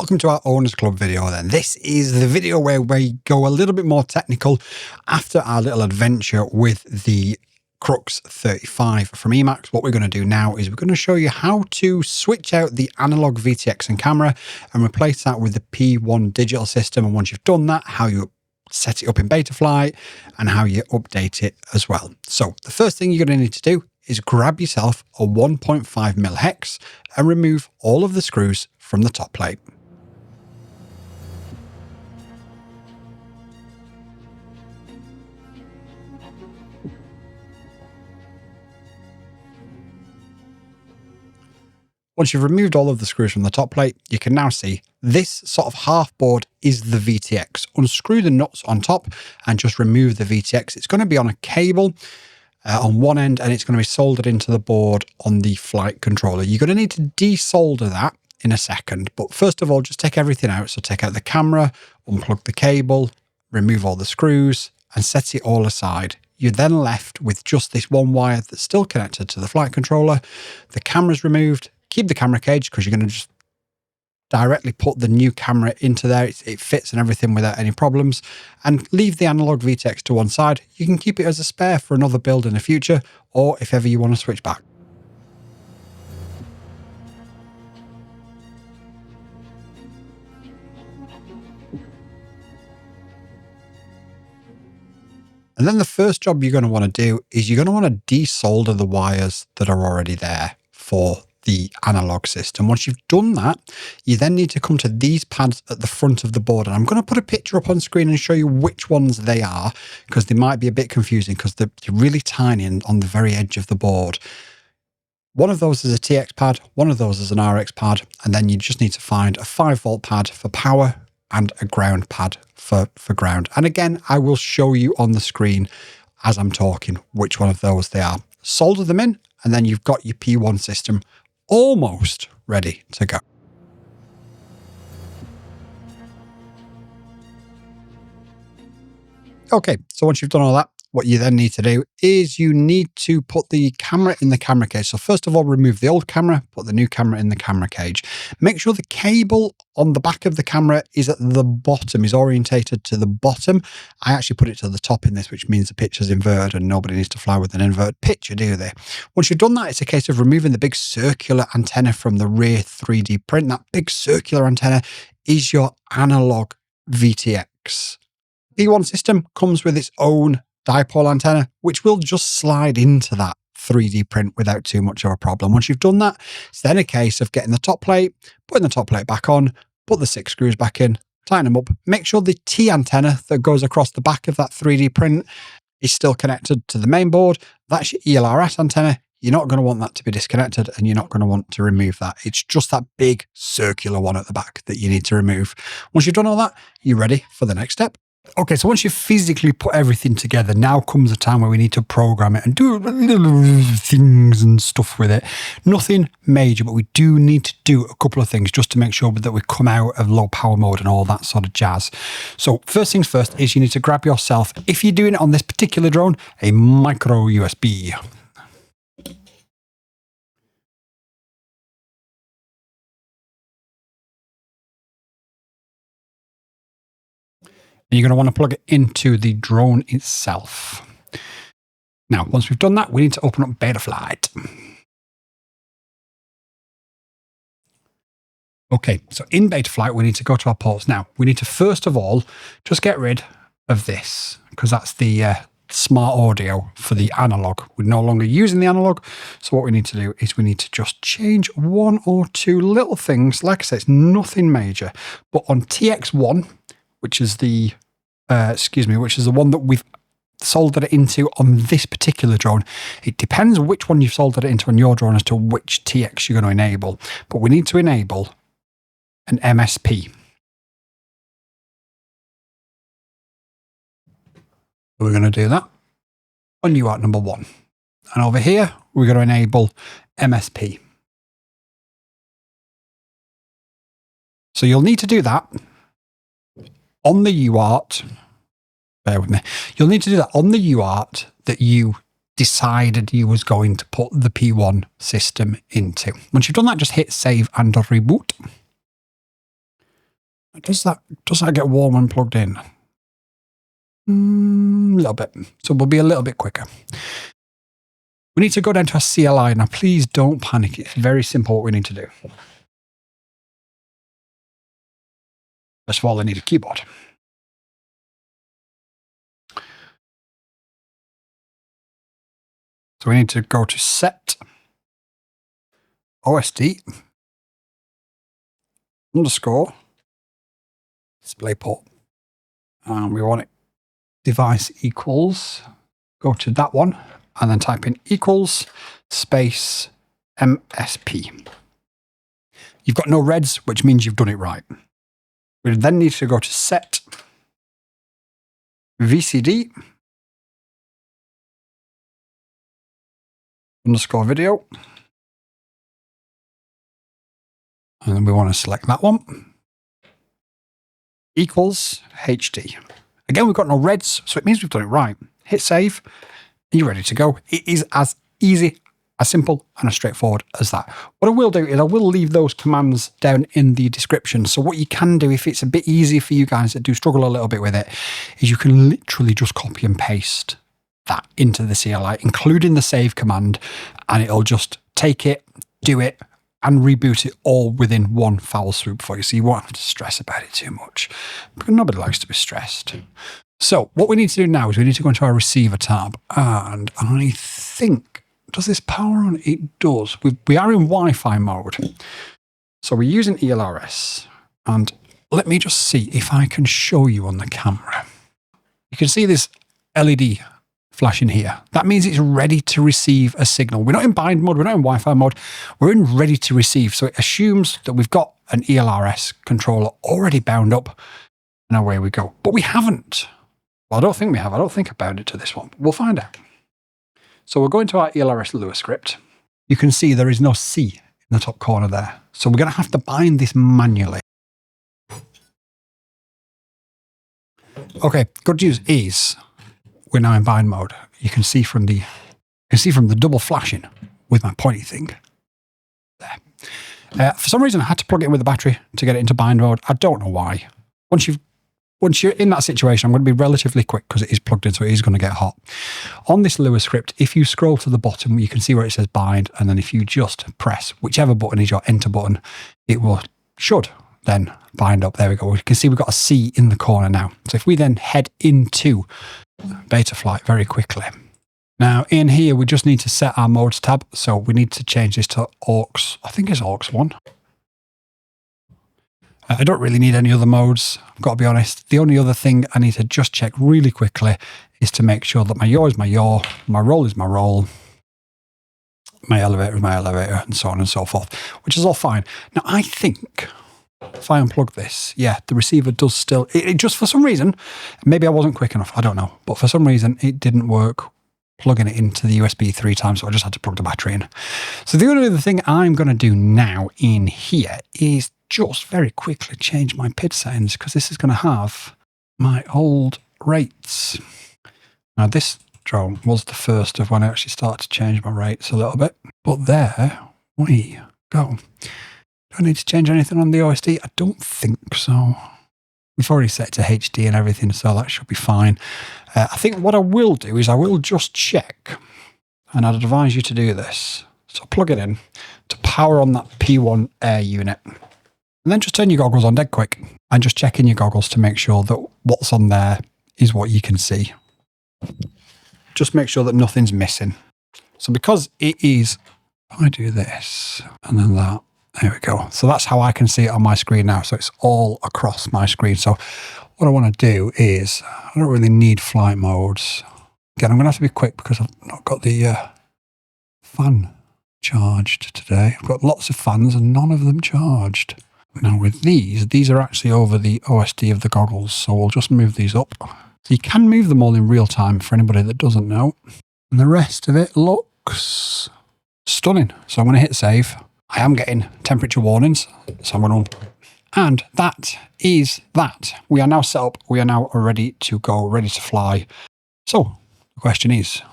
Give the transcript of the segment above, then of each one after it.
Welcome to our Owners Club video then. This is the video where we go a little bit more technical after our little adventure with the Crux35 from Emacs. What we're going to do now is we're going to show you how to switch out the analog VTX and camera and replace that with the P1 digital system. And once you've done that, how you set it up in Betaflight and how you update it as well. So the first thing you're going to need to do is grab yourself a 1.5mm hex and remove all of the screws from the top plate. Once you've removed all of the screws from the top plate, you can now see this sort of half board is the VTX. Unscrew the nuts on top and just remove the VTX. It's going to be on a cable on one end and it's going to be soldered into the board on the flight controller. You're going to need to desolder that in a second, but first of all, just take everything out. So take out the camera, unplug the cable, remove all the screws and set it all aside. You're then left with just this one wire that's still connected to the flight controller. The camera's removed. Keep the camera cage because you're going to just directly put the new camera into there. It fits and everything without any problems. And leave the analog VTX to one side. You can keep it as a spare for another build in the future, or if ever you want to switch back. And then the first job you're going to want to do is you're going to want to desolder the wires that are already there for the analog system. Once you've done that, you then need to come to these pads at the front of the board. And I'm going to put a picture up on screen and show you which ones they are, because they might be a bit confusing because they're really tiny and on the very edge of the board. One of those is a TX pad, one of those is an RX pad, and then you just need to find a 5V pad for power and a ground pad for ground. And again, I will show you on the screen as I'm talking which one of those they are. Solder them in, and then you've got your P1 system almost ready to go. Okay, so once you've done all that, what you then need to do is you need to put the camera in the camera cage. So first of all, remove the old camera, put the new camera in the camera cage. Make sure the cable on the back of the camera is at the bottom, is orientated to the bottom. I actually put it to the top in this, which means the picture's inverted and nobody needs to fly with an inverted picture, do they? Once you've done that, it's a case of removing the big circular antenna from the rear 3D print. That big circular antenna is your analog VTX. P1 system comes with its own dipole antenna, which will just slide into that 3D print without too much of a problem. Once you've done that, it's then a case of getting the top plate, putting the top plate back on, put the 6 screws back in, tighten them up, make sure the T antenna that goes across the back of that 3D print is still connected to the main board. That's your ELRS antenna. You're not going to want that to be disconnected and you're not going to want to remove that. It's just that big circular one at the back that you need to remove. Once you've done all that, you're ready for the next step. Okay, so once you've physically put everything together, now comes a time where we need to program it and do little things and stuff with it. Nothing major, but we do need to do a couple of things just to make sure that we come out of low power mode and all that sort of jazz. So first things first is you need to grab yourself, if you're doing it on this particular drone, a micro USB. You're going to want to plug it into the drone itself. Now, once we've done that, we need to open up Betaflight. Okay, so in Betaflight, we need to go to our ports. Now, we need to first of all just get rid of this, because that's the smart audio for the analog. We're no longer using the analog. So what we need to do is we need to just change one or two little things. Like I said, it's nothing major. But on TX1, which is the which is the one that we've soldered it into on this particular drone. It depends which one you've soldered it into on your drone as to which TX you're going to enable. But we need to enable an MSP. We're going to do that on UART number 1. And over here, we're going to enable MSP. So you'll need to do that on the UART. Bear with me. You'll need to do that on the UART that you decided you was going to put the P1 system into. Once you've done that, just hit save and reboot. Does that get warm when plugged in? A little bit. So we'll be a little bit quicker. We need to go down to our CLI. Now, please don't panic. It's very simple what we need to do. First of all, I need a keyboard. So we need to go to Set, OSD, _ DisplayPort. And we want it device equals, go to that one, and then type in equals space MSP. You've got no reds, which means you've done it right. We then need to go to Set, VCD, _ video. And then we want to select that one. Equals HD. Again, we've got no reds, so it means we've done it right. Hit save, and you're ready to go. It is as easy, as simple, and as straightforward as that. What I will do is I will leave those commands down in the description. So what you can do, if it's a bit easier for you guys that do struggle a little bit with it, is you can literally just copy and paste that into the CLI, including the save command, and it'll just take it, do it, and reboot it all within one foul swoop for you. So you won't have to stress about it too much, because nobody likes to be stressed. So what we need to do now is we need to go into our receiver tab, and I think, does this power on? It does. We are in Wi-Fi mode. So we're using ELRS, and let me just see if I can show you on the camera. You can see this LED flashing here. That means it's ready to receive a signal. We're not in bind mode, we're not in Wi-Fi mode, we're in ready to receive. So it assumes that we've got an ELRS controller already bound up, and away we go. But we haven't. Well, I don't think we have. I don't think I bound it to this one. We'll find out. So we're going to our ELRS Lua script. You can see there is no C in the top corner there. So we're going to have to bind this manually. Okay, good news is we're now in bind mode. You can see from the double flashing with my pointy thing there. For some reason, I had to plug it in with the battery to get it into bind mode. I don't know why. Once you're in that situation, I'm going to be relatively quick because it is plugged in, so it is going to get hot. On this Lua script, if you scroll to the bottom, you can see where it says bind, and then if you just press whichever button is your enter button, it should then bind up. There we go. You can see we've got a C in the corner now. So if we then head into Betaflight very quickly. Now in here, we just need to set our modes tab. So we need to change this to aux. I think it's aux 1. I don't really need any other modes, I've got to be honest. The only other thing I need to just check really quickly is to make sure that my yaw is my yaw, my roll is my roll, my elevator is my elevator, and so on and so forth, which is all fine. Now I think if I unplug this, yeah, the receiver does still, it just for some reason, maybe I wasn't quick enough, I don't know, but for some reason it didn't work plugging it into the USB 3 times, so I just had to plug the battery in. So the only other thing I'm going to do now in here is just very quickly change my PID settings, because this is going to have my old rates. Now this drone was the first of when I actually started to change my rates a little bit, but there we go. Do I need to change anything on the OSD? I don't think so. We've already set it to HD and everything, so that should be fine. I think what I will do is I will just check, and I'd advise you to do this. So plug it in to power on that P1 air unit. And then just turn your goggles on dead quick and just check in your goggles to make sure that what's on there is what you can see. Just make sure that nothing's missing. So because it is, I do this and then that, there we go. So that's how I can see it on my screen now. So it's all across my screen. So what I want to do is, I don't really need flight modes. Again, I'm going to have to be quick because I've not got the fan charged today. I've got lots of fans and none of them charged. Now with these are actually over the OSD of the goggles, so we'll just move these up. So you can move them all in real time for anybody that doesn't know. And the rest of it looks stunning. So I'm going to hit save. I am getting temperature warnings, so I'm going to... And that is that. We are now set up. We are now ready to go, ready to fly. So the question is,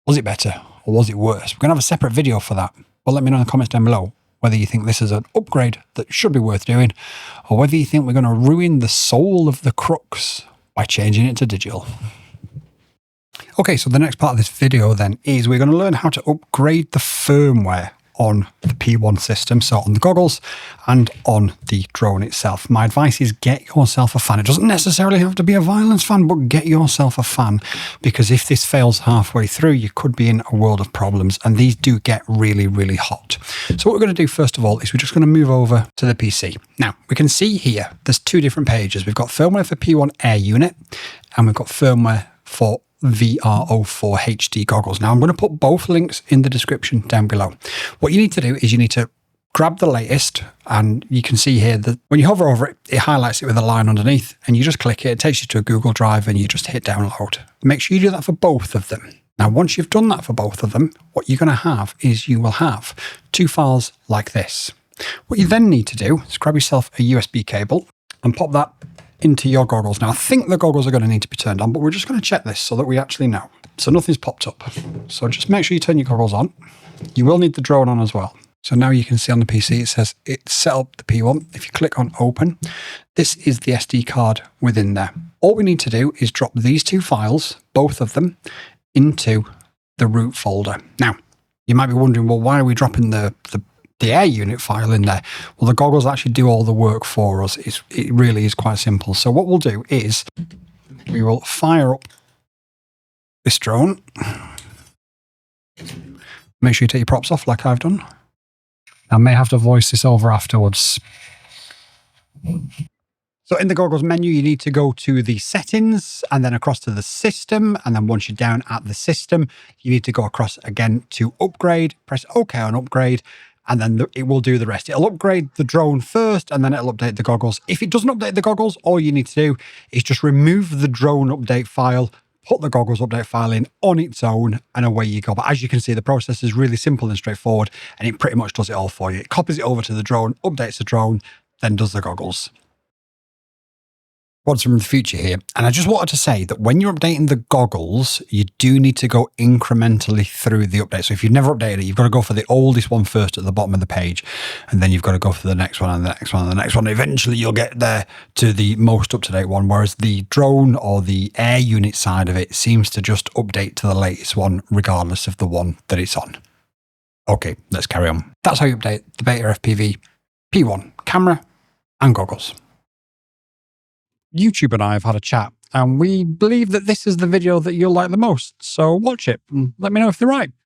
was it better or was it worse? We're going to have a separate video for that. But let me know in the comments down below whether you think this is an upgrade that should be worth doing, or whether you think we're going to ruin the soul of the Crux by changing it to digital. Okay, so the next part of this video then is we're going to learn how to upgrade the firmware on the P1 system, so on the goggles and on the drone itself. My advice is get yourself a fan. It doesn't necessarily have to be a violence fan, but get yourself a fan, because if this fails halfway through, you could be in a world of problems, and these do get really, really hot. So what we're going to do first of all is we're just going to move over to the PC. Now, we can see here, there's two different pages. We've got firmware for P1 Air unit, and we've got firmware for VR04 HD goggles. Now I'm going to put both links in the description down below. What you need to do is you need to grab the latest, and you can see here that when you hover over it, it highlights it with a line underneath, and you just click it, it takes you to a Google Drive, and you just hit download. Make sure you do that for both of them. Now once you've done that for both of them, what you're going to have is you will have two files like this. What you then need to do is grab yourself a USB cable and pop that into your goggles. Now I think the goggles are going to need to be turned on, but we're just going to check this so that we actually know. So nothing's popped up. So just make sure you turn your goggles on. You will need the drone on as well. So now you can see on the PC it says it's set up the P1. If you click on open, this is the SD card within there. All we need to do is drop these two files, both of them, into the root folder. Now you might be wondering, well, why are we dropping the Air unit file in there? Well, the goggles actually do all the work for us. It really is quite simple. So what we'll do is we will fire up this drone. Make sure you take your props off like I've done. I may have to voice this over afterwards. So in the goggles menu, you need to go to the settings and then across to the system. And then once you're down at the system, you need to go across again to upgrade, press OK on upgrade. And then it will do the rest. It'll upgrade the drone first, and then it'll update the goggles. If it doesn't update the goggles, all you need to do is just remove the drone update file, put the goggles update file in on its own, and away you go. But as you can see, the process is really simple and straightforward, and it pretty much does it all for you. It copies it over to the drone, updates the drone, then does the goggles. What's from the future here? And I just wanted to say that when you're updating the goggles, you do need to go incrementally through the update. So if you've never updated it, you've got to go for the oldest one first at the bottom of the page, and then you've got to go for the next one and the next one and the next one. Eventually you'll get there to the most up-to-date one, whereas the drone or the air unit side of it seems to just update to the latest one regardless of the one that it's on. Okay, let's carry on. That's how you update the BETAFPV P1 camera and goggles. YouTube and I have had a chat, and we believe that this is the video that you'll like the most. So watch it and let me know if they're right.